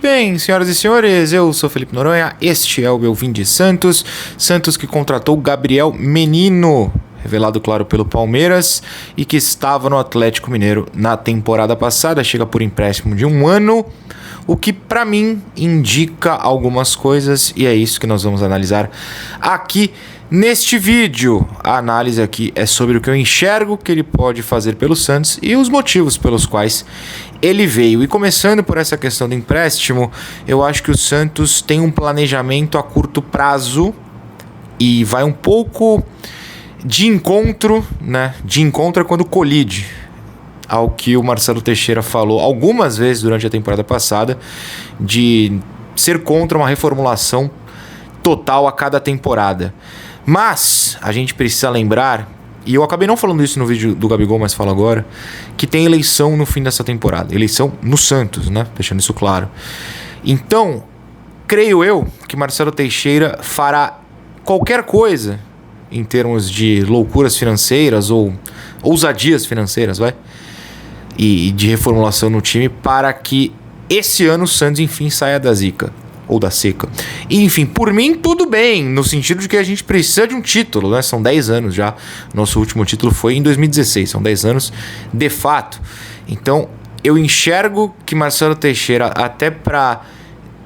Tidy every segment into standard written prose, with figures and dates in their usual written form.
bem, senhoras e senhores, eu sou Felipe Noronha, este é o Belvin de Santos, Santos que contratou Gabriel Menino, revelado, claro, pelo Palmeiras, e que estava no Atlético Mineiro na temporada passada, chega por empréstimo de 1 ano, o que para mim indica algumas coisas, e é isso que nós vamos analisar aqui neste vídeo. A análise aqui é sobre o que eu enxergo que ele pode fazer pelo Santos e os motivos pelos quais ele veio. E começando por essa questão do empréstimo, eu acho que o Santos tem um planejamento a curto prazo e vai um pouco de encontro, né? De encontro é quando colide ao que o Marcelo Teixeira falou algumas vezes durante a temporada passada, de ser contra uma reformulação total a cada temporada. Mas a gente precisa lembrar, e eu acabei não falando isso no vídeo do Gabigol, mas falo agora, que tem eleição no fim dessa temporada. Eleição no Santos, né? Deixando isso claro. Então, creio eu que Marcelo Teixeira fará qualquer coisa em termos de loucuras financeiras ou ousadias financeiras, vai? E de reformulação no time para que esse ano o Santos, enfim, saia da zica. Ou da seca. E, enfim, por mim, tudo bem, no sentido de que a gente precisa de um título, né? São 10 anos já. Nosso último título foi em 2016, são 10 anos de fato. Então, eu enxergo que Marcelo Teixeira, até para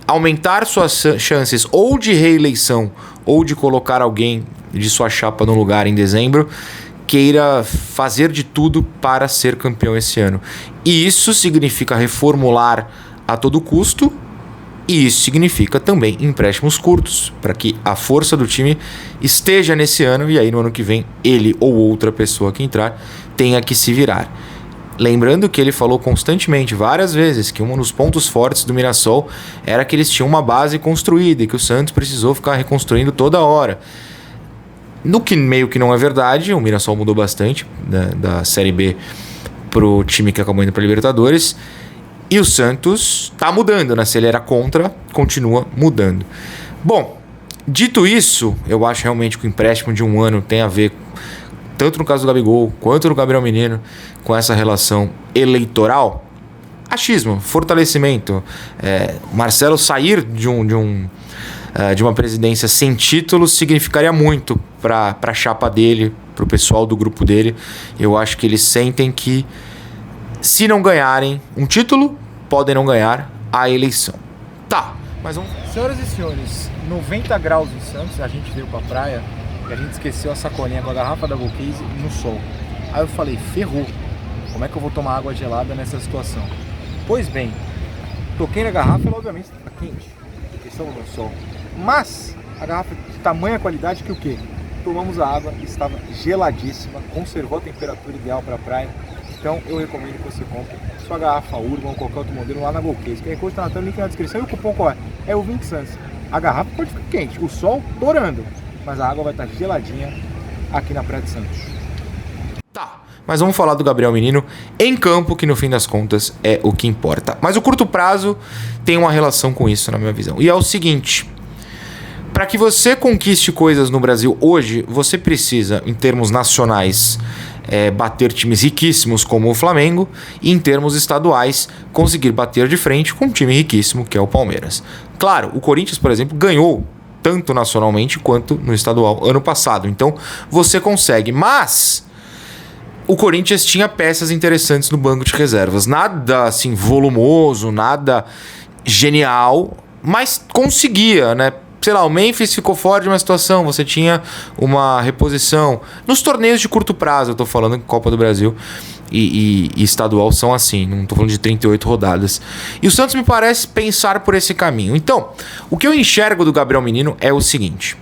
aumentar suas chances ou de reeleição ou de colocar alguém de sua chapa no lugar em dezembro, queira fazer de tudo para ser campeão esse ano. E isso significa reformular a todo custo. E isso significa também empréstimos curtos, para que a força do time esteja nesse ano e aí no ano que vem ele ou outra pessoa que entrar tenha que se virar. Lembrando que ele falou constantemente, várias vezes, que um dos pontos fortes do Mirassol era que eles tinham uma base construída e que o Santos precisou ficar reconstruindo toda hora. No que meio que não é verdade, o Mirassol mudou bastante da Série B pro time que acabou indo para Libertadores. E o Santos tá mudando, né? Se ele era contra, continua mudando. Bom, dito isso, eu acho realmente que o empréstimo de 1 ano tem a ver, tanto no caso do Gabigol, quanto no Gabriel Menino, com essa relação eleitoral. Achismo, fortalecimento. Marcelo sair de uma presidência sem título significaria muito para a chapa dele, para o pessoal do grupo dele. Eu acho que eles sentem que, se não ganharem um título, podem não ganhar a eleição. Tá, mas vamos... Senhoras e senhores, 90 graus em Santos, a gente veio pra praia e a gente esqueceu a sacolinha com a garrafa da Volcase no sol. Aí eu falei, ferrou, como é que eu vou tomar água gelada nessa situação? Pois bem, toquei na garrafa e ela obviamente estava quente, porque estava no sol. Mas a garrafa de tamanha qualidade que o quê? Tomamos a água, estava geladíssima, conservou a temperatura ideal para a praia. Então eu recomendo que você compre sua garrafa Urban ou qualquer outro modelo lá na Volcase. Qualquer coisa está na tela, link na descrição. E o cupom qual é? É o 20 Santos. A garrafa pode ficar quente, o sol torando, mas a água vai estar geladinha aqui na Praia de Santos. Tá, mas vamos falar do Gabriel Menino em campo, que no fim das contas é o que importa. Mas o curto prazo tem uma relação com isso, na minha visão. E é o seguinte: para que você conquiste coisas no Brasil hoje, você precisa, em termos nacionais, bater times riquíssimos como o Flamengo, e em termos estaduais conseguir bater de frente com um time riquíssimo que é o Palmeiras. Claro, o Corinthians, por exemplo, ganhou tanto nacionalmente quanto no estadual ano passado, então você consegue, mas o Corinthians tinha peças interessantes no banco de reservas, nada assim volumoso, nada genial, mas conseguia, né? Sei lá, o Memphis ficou fora de uma situação, você tinha uma reposição. Nos torneios de curto prazo, eu tô falando que Copa do Brasil e estadual são assim, não tô falando de 38 rodadas. E o Santos me parece pensar por esse caminho. Então, o que eu enxergo do Gabriel Menino é o seguinte: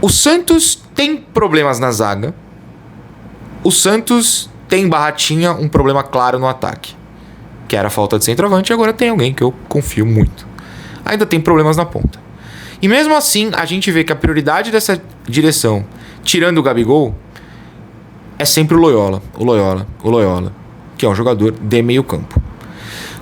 o Santos tem problemas na zaga, o Santos tem Barratinha um problema claro no ataque, que era a falta de centroavante, e agora tem alguém que eu confio muito. Ainda tem problemas na ponta. E mesmo assim, a gente vê que a prioridade dessa direção, tirando o Gabigol, é sempre o Loyola, que é um jogador de meio campo.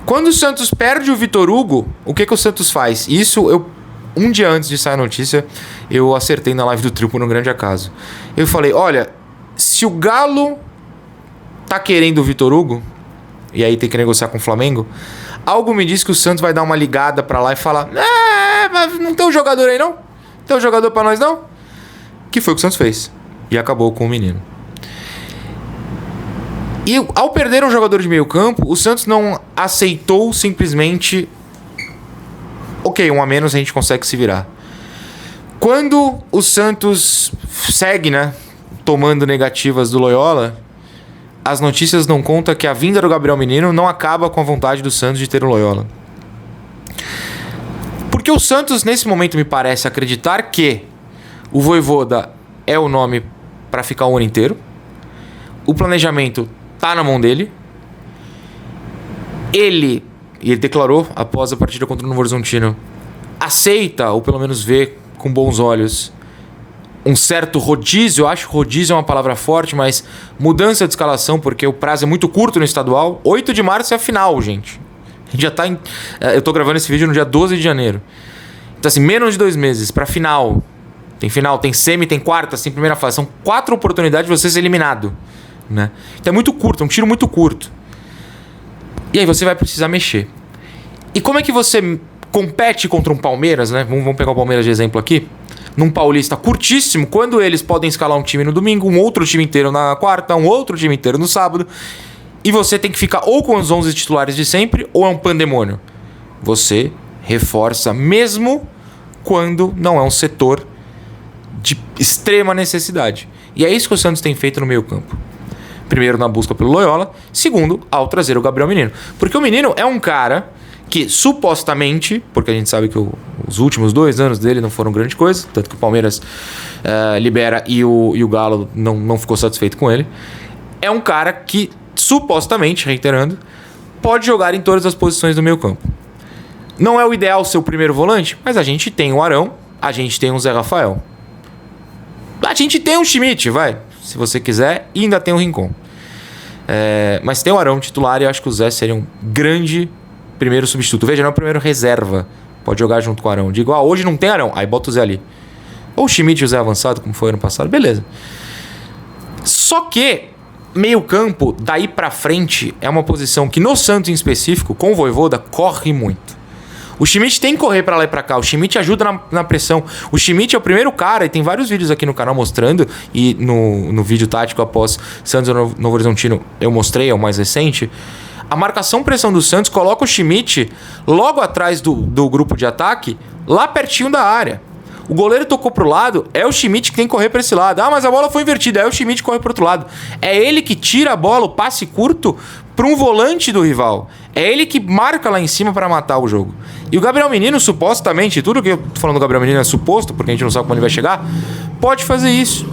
Quando o Santos perde o Vitor Hugo, o que o Santos faz? Isso, um dia antes de sair a notícia, eu acertei na live do Trio por um grande acaso. Eu falei, olha, se o Galo tá querendo o Vitor Hugo, e aí tem que negociar com o Flamengo, Algo me diz que o Santos vai dar uma ligada pra lá e falar: mas não tem um jogador aí não? Não tem um jogador pra nós não? Que foi o que o Santos fez. E acabou com o menino. E ao perder um jogador de meio campo, o Santos não aceitou simplesmente: ok, um a menos a gente consegue se virar. Quando o Santos segue, né, tomando negativas do Loyola, as notícias dão conta que a vinda do Gabriel Menino não acaba com a vontade do Santos de ter o Loyola. Porque o Santos, nesse momento, me parece acreditar que o Vojvoda é o nome para ficar o ano inteiro. O planejamento tá na mão dele. Ele declarou, após a partida contra o Novo Horizontino, aceita, ou pelo menos vê com bons olhos, um certo rodízio. Eu acho que rodízio é uma palavra forte, mas mudança de escalação, porque o prazo é muito curto no estadual. 8 de março é a final, gente. A gente já tá em... Eu tô gravando esse vídeo no dia 12 de janeiro. Então, assim, menos de 2 meses pra final. Tem final, tem semi, tem quarta, tem primeira fase. São 4 oportunidades de você ser eliminado, né? Então é muito curto, é um tiro muito curto. E aí você vai precisar mexer. E como é que você compete contra um Palmeiras, né? Vamos pegar o Palmeiras de exemplo aqui. Num Paulista curtíssimo, quando eles podem escalar um time no domingo, um outro time inteiro na quarta, um outro time inteiro no sábado, e você tem que ficar ou com os 11 titulares de sempre, ou é um pandemônio. Você reforça mesmo quando não é um setor de extrema necessidade. E é isso que o Santos tem feito no meio campo. Primeiro, na busca pelo Loyola. Segundo, ao trazer o Gabriel Menino. Porque o Menino é um cara que supostamente, porque a gente sabe que os últimos 2 anos dele não foram grande coisa, tanto que o Palmeiras libera e o Galo não ficou satisfeito com ele, é um cara que supostamente, reiterando, pode jogar em todas as posições do meio campo. Não é o ideal ser o primeiro volante, mas a gente tem o Arão, a gente tem o Zé Rafael, a gente tem o Schmidt, vai, se você quiser, e ainda tem o Rincon. Mas tem o Arão titular e eu acho que o Zé seria um grande primeiro substituto. Veja, não é o primeiro reserva. Pode jogar junto com o Arão. Digo, hoje não tem Arão. Aí bota o Zé ali. Ou o Schmidt e o Zé avançado, como foi ano passado. Beleza. Só que meio campo, daí pra frente, é uma posição que no Santos em específico, com o Vojvoda, corre muito. O Schmidt tem que correr pra lá e pra cá. O Schmidt ajuda na pressão. O Schmidt é o primeiro cara, e tem vários vídeos aqui no canal mostrando, e no vídeo tático após Santos e Novo Horizontino eu mostrei, é o mais recente. A marcação-pressão do Santos coloca o Schmidt logo atrás do grupo de ataque, lá pertinho da área. O goleiro tocou pro lado, é o Schmidt que tem que correr pra esse lado. Mas a bola foi invertida, é o Schmidt que corre pro outro lado. É ele que tira a bola, o passe curto, pra um volante do rival. É ele que marca lá em cima pra matar o jogo. E o Gabriel Menino, supostamente, tudo que eu tô falando do Gabriel Menino é suposto, porque a gente não sabe quando ele vai chegar, pode fazer isso.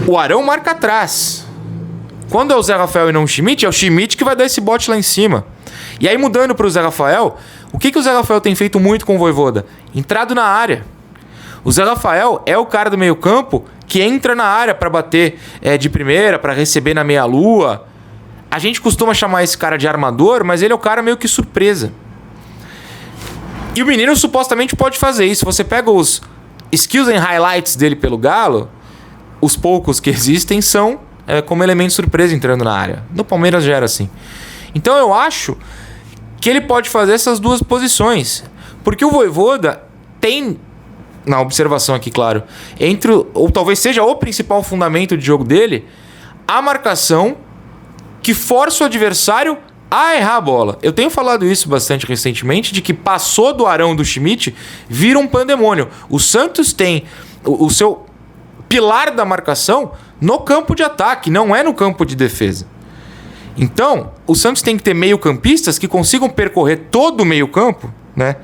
O Arão marca atrás. Quando é o Zé Rafael e não o Schmidt, é o Schmidt que vai dar esse bote lá em cima. E aí, mudando para o Zé Rafael, o que o Zé Rafael tem feito muito com o Vojvoda? Entrado na área. O Zé Rafael é o cara do meio campo que entra na área para bater de primeira, para receber na meia-lua. A gente costuma chamar esse cara de armador, mas ele é o cara meio que surpresa. E o Menino supostamente pode fazer isso. Você pega os skills and highlights dele pelo Galo, os poucos que existem são como elemento surpresa entrando na área. No Palmeiras já era assim. Então eu acho que ele pode fazer essas duas posições. Porque o Vojvoda tem, na observação aqui, claro, ou talvez seja o principal fundamento de jogo dele, a marcação que força o adversário a errar a bola. Eu tenho falado isso bastante recentemente, de que passou do Arão do Schmidt, vira um pandemônio. O Santos tem o seu pilar da marcação no campo de ataque, não é no campo de defesa. Então, o Santos tem que ter meio-campistas que consigam percorrer todo o meio-campo, né?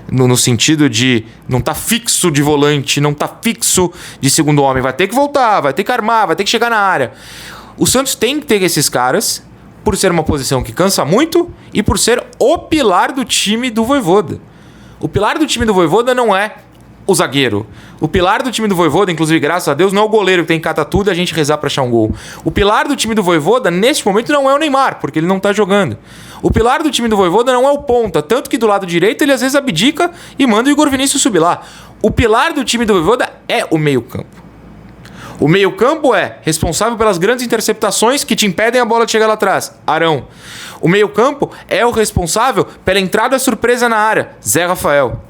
No sentido de não tá fixo de volante, não tá fixo de segundo homem. Vai ter que voltar, vai ter que armar, vai ter que chegar na área. O Santos tem que ter esses caras, por ser uma posição que cansa muito e por ser o pilar do time do Vojvoda. O pilar do time do Vojvoda não é o zagueiro. O pilar do time do Vojvoda, inclusive, graças a Deus, não é o goleiro que tem que catar tudo e a gente rezar pra achar um gol. O pilar do time do Vojvoda, neste momento, não é o Neymar, porque ele não tá jogando. O pilar do time do Vojvoda não é o ponta, tanto que do lado direito ele às vezes abdica e manda o Igor Vinícius subir lá. O pilar do time do Vojvoda é o meio-campo. O meio-campo é responsável pelas grandes interceptações que te impedem a bola de chegar lá atrás. Arão. O meio-campo é o responsável pela entrada surpresa na área, Zé Rafael.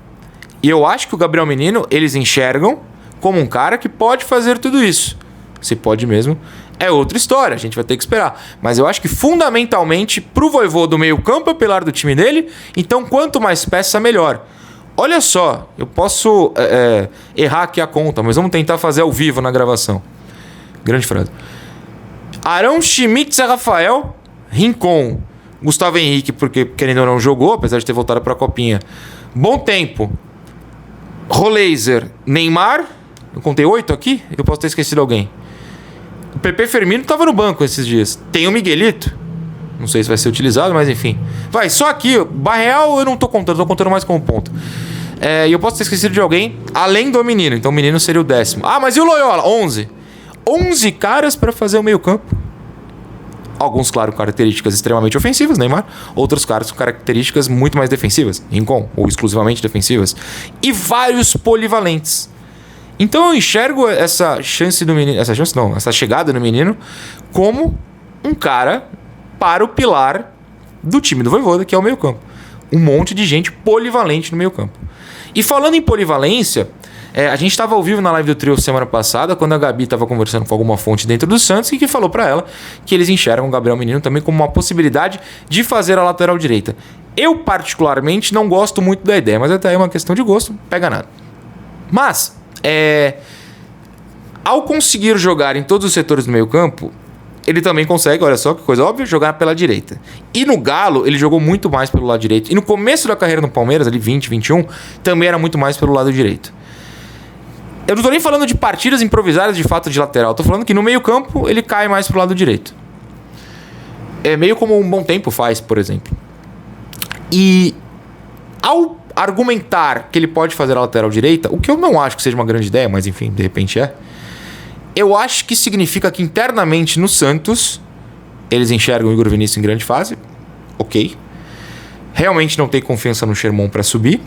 E eu acho que o Gabriel Menino, eles enxergam como um cara que pode fazer tudo isso. Se pode mesmo, é outra história, a gente vai ter que esperar. Mas eu acho que fundamentalmente pro Vojvoda do meio-campo é o pilar do time dele, então quanto mais peça, melhor. Olha só, eu posso errar aqui a conta, mas vamos tentar fazer ao vivo na gravação. Grande frase. Arão, Schmidt, Zé Rafael, Rincon, Gustavo Henrique, porque querendo ou não jogou, apesar de ter voltado para a Copinha. Bom tempo. Roleiser, Neymar, eu contei 8 aqui? Eu posso ter esquecido alguém. O Pepe Firmino estava no banco esses dias. Tem o Miguelito, não sei se vai ser utilizado, mas enfim. Vai, só aqui, Barreal eu não tô contando mais como ponto. E eu posso ter esquecido de alguém, além do Menino, então o Menino seria o 10º. Ah, mas e o Loyola? 11. 11 caras para fazer o meio campo. Alguns, claro, com características extremamente ofensivas, Neymar. Outros caras com características muito mais defensivas, Rincon, ou exclusivamente defensivas. E vários polivalentes. Então eu enxergo essa chance do Menino... essa chegada do Menino como um cara para o pilar do time do Vojvoda, que é o meio campo. Um monte de gente polivalente no meio campo. E falando em polivalência... a gente estava ao vivo na live do Trio semana passada, quando a Gabi estava conversando com alguma fonte dentro do Santos e que falou para ela que eles enxergam o Gabriel Menino também como uma possibilidade de fazer a lateral direita. Eu, particularmente, não gosto muito da ideia, mas até é uma questão de gosto, não pega nada. Mas, ao conseguir jogar em todos os setores do meio campo, ele também consegue, olha só que coisa óbvia, jogar pela direita. E no Galo, ele jogou muito mais pelo lado direito. E no começo da carreira no Palmeiras, ali 20, 21, também era muito mais pelo lado direito. Eu não tô nem falando de partidas improvisadas de fato de lateral. Tô falando que no meio campo ele cai mais pro lado direito. É meio como um Bom Tempo faz, por exemplo. E ao argumentar que ele pode fazer a lateral direita, o que eu não acho que seja uma grande ideia, mas enfim, de repente é. Eu acho que significa que internamente no Santos, eles enxergam o Igor Vinícius em grande fase. Ok. Realmente não tem confiança no Sherman para subir.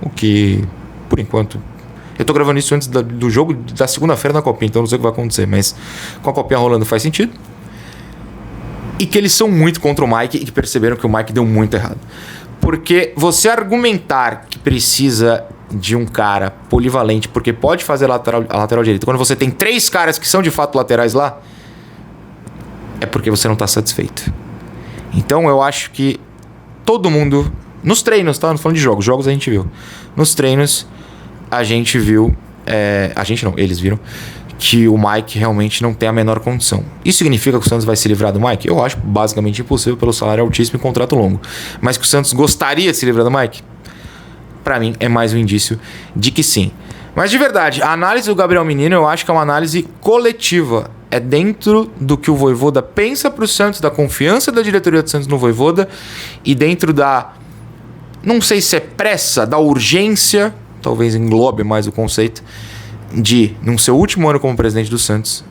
O que, por enquanto... Eu tô gravando isso antes do jogo da segunda-feira na Copinha, então não sei o que vai acontecer, mas com a Copinha rolando faz sentido. E que eles são muito contra o Mike e que perceberam que o Mike deu muito errado. Porque você argumentar que precisa de um cara polivalente, porque pode fazer a lateral direita, quando você tem 3 caras que são de fato laterais lá, é porque você não tá satisfeito. Então eu acho que todo mundo, nos treinos, tá? Não tô falando de jogos a gente viu. Nos treinos... a gente viu... eles viram que o Mike realmente não tem a menor condição. Isso significa que o Santos vai se livrar do Mike? Eu acho basicamente impossível pelo salário altíssimo e contrato longo. Mas que o Santos gostaria de se livrar do Mike? Pra mim, é mais um indício de que sim. Mas de verdade, a análise do Gabriel Menino eu acho que é uma análise coletiva. É dentro do que o Vojvoda pensa pro Santos, da confiança da diretoria do Santos no Vojvoda e dentro da... não sei se é pressa, da urgência... talvez englobe mais o conceito de, no seu último ano como presidente do Santos,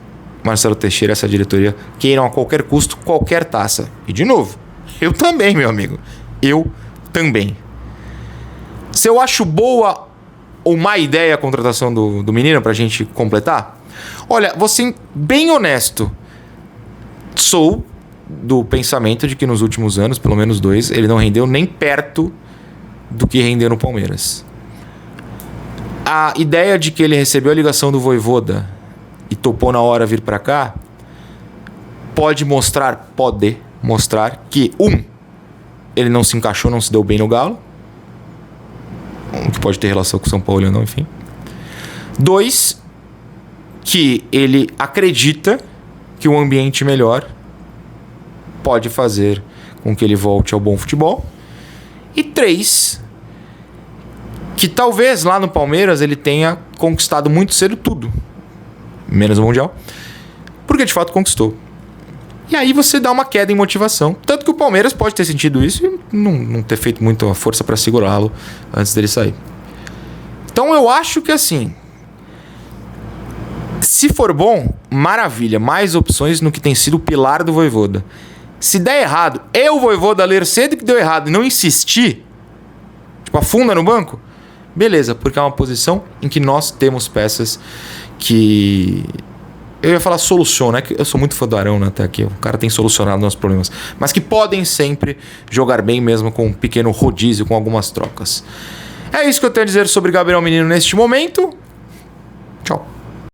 Marcelo Teixeira e essa diretoria queiram a qualquer custo, qualquer taça. E de novo, eu também, meu amigo. Eu também. Se eu acho boa ou má ideia a contratação do Menino pra gente completar, olha, vou ser bem honesto. Sou do pensamento de que nos últimos anos, pelo menos 2, ele não rendeu nem perto do que rendeu no Palmeiras. A ideia de que ele recebeu a ligação do Vojvoda e topou na hora vir pra cá pode mostrar que ele não se encaixou, não se deu bem no Galo, que pode ter relação com o São Paulo ou não, enfim. 2, que ele acredita que um ambiente melhor pode fazer com que ele volte ao bom futebol. E 3, que talvez lá no Palmeiras ele tenha conquistado muito cedo tudo, menos o Mundial, porque de fato conquistou. E aí você dá uma queda em motivação. Tanto que o Palmeiras pode ter sentido isso e não ter feito muita força para segurá-lo antes dele sair. Então eu acho que assim, se for bom, maravilha, mais opções no que tem sido o pilar do Vojvoda. Se der errado, o Vojvoda ler cedo que deu errado e não insistir, tipo afunda no banco, beleza, porque é uma posição em que nós temos peças que Eu ia falar soluciona, é que eu sou muito fã do Arão, né, até aqui. O cara tem solucionado nossos problemas. Mas que podem sempre jogar bem mesmo com um pequeno rodízio, com algumas trocas. É isso que eu tenho a dizer sobre Gabriel Menino neste momento.